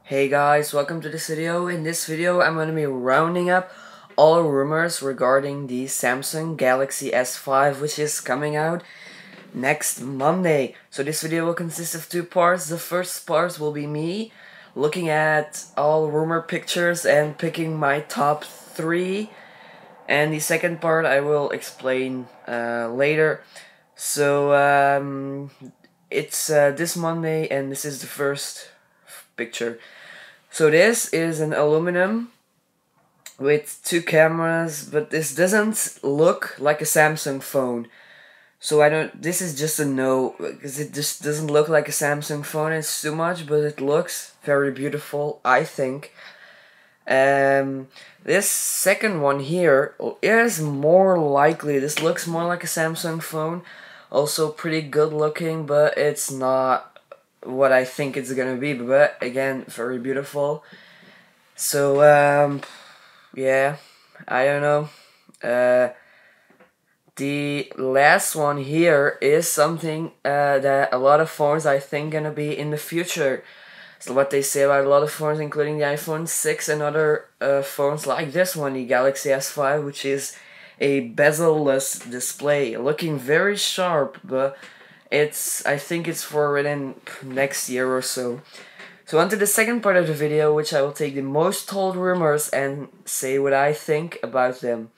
Hey guys, welcome to this video. In this video, I'm going to be rounding up all rumors regarding the Samsung Galaxy S5, which is coming out next Monday. So this video will consist of two parts. The first part will be me looking at all rumor pictures and picking my top 3. And the second part I will explain later. So it's this Monday, and this is the first picture. So this is an aluminum with two cameras, but this doesn't look like a Samsung phone. So this is just a no, because it just doesn't look like a Samsung phone. It's too much, but it looks very beautiful, I think. This second one here is more likely, this looks more like a Samsung phone. Also pretty good looking, but it's not what I think it's gonna be, but again, very beautiful. So, yeah, I don't know. The last one here is something that a lot of phones I think gonna be in the future. So what they say about a lot of phones, including the iPhone 6 and other phones like this one, the Galaxy S5, which is a bezel-less display, looking very sharp, but I think it's for within next year or so. So on to the second part of the video, which I will take the most told rumors and say what I think about them.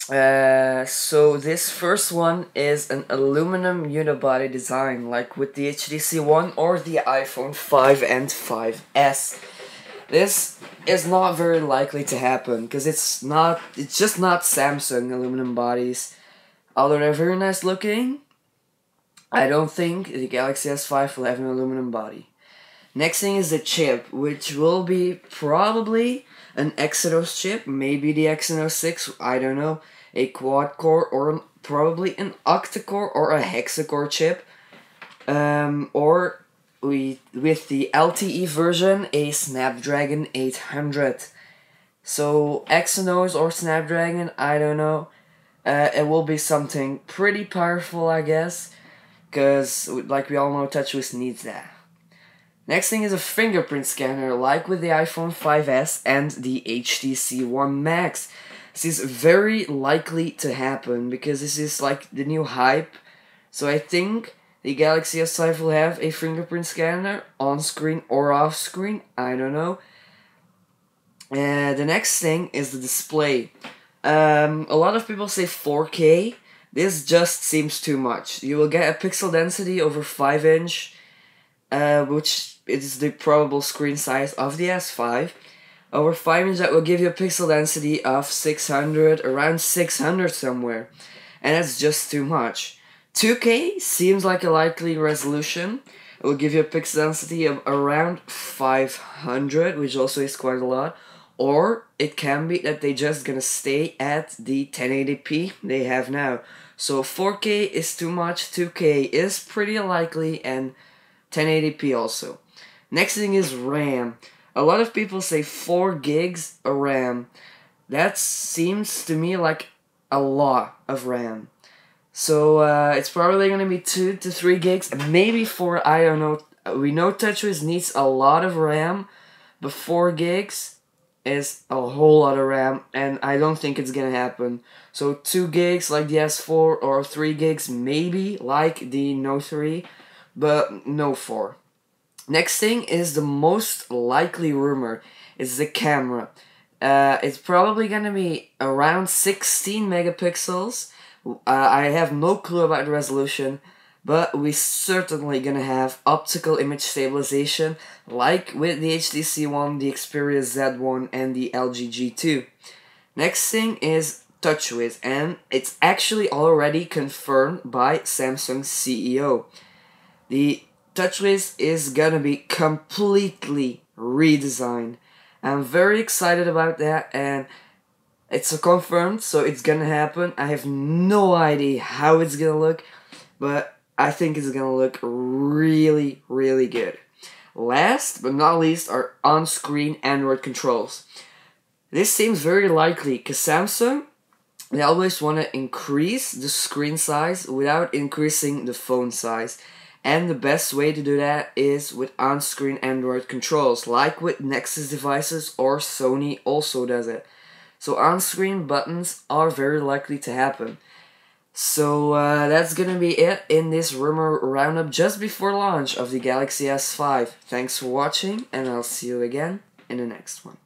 So this first one is an aluminum unibody design, like with the HTC One or the iPhone 5 and 5S. This is not very likely to happen, because it's just not Samsung aluminum bodies. Although they're very nice looking, I don't think the Galaxy S5 will have an aluminum body. Next thing is the chip, which will be probably an Exynos chip, maybe the Exynos 6, I don't know, a quad-core or probably an octa-core or a hexa-core chip, or with the LTE version, a Snapdragon 800. So Exynos or Snapdragon, I don't know, it will be something pretty powerful, I guess, because like we all know, TouchWiz needs that. Next thing is a fingerprint scanner, like with the iPhone 5S and the HTC One Max. This is very likely to happen, because this is like the new hype. So I think the Galaxy S5 will have a fingerprint scanner, on-screen or off-screen, I don't know. The next thing is the display. A lot of people say 4K. This just seems too much. You will get a pixel density over 5 inch, which is the probable screen size of the S5. Over 5 inch, that will give you a pixel density of 600, around 600 somewhere. And that's just too much. 2K seems like a likely resolution. It will give you a pixel density of around 500, which also is quite a lot. Or it can be that they just gonna stay at the 1080p they have now. So 4K is too much, 2K is pretty likely, and 1080p also. Next thing is RAM. A lot of people say 4 gigs of RAM. That seems to me like a lot of RAM. So it's probably going to be 2 to 3 gigs, maybe 4, I don't know. We know TouchWiz needs a lot of RAM, but 4 gigs is a whole lot of RAM, and I don't think it's going to happen. So 2 gigs like the S4, or 3 gigs maybe like the Note 3, but no 4. Next thing is the most likely rumor, is the camera. It's probably gonna be around 16 megapixels. I have no clue about the resolution, but we certainly gonna have optical image stabilization, like with the HTC One, the Xperia Z1, and the LG G2. Next thing is TouchWiz, and it's actually already confirmed by Samsung's CEO. The TouchWiz is gonna be completely redesigned. I'm very excited about that, and it's confirmed, so it's gonna happen. I have no idea how it's gonna look, but I think it's gonna look really, really good. Last but not least are on-screen Android controls. This seems very likely, because Samsung, they always want to increase the screen size without increasing the phone size. And the best way to do that is with on-screen Android controls, like with Nexus devices, or Sony also does it. So on-screen buttons are very likely to happen. So that's gonna be it in this rumor roundup just before launch of the Galaxy S5. Thanks for watching, and I'll see you again in the next one.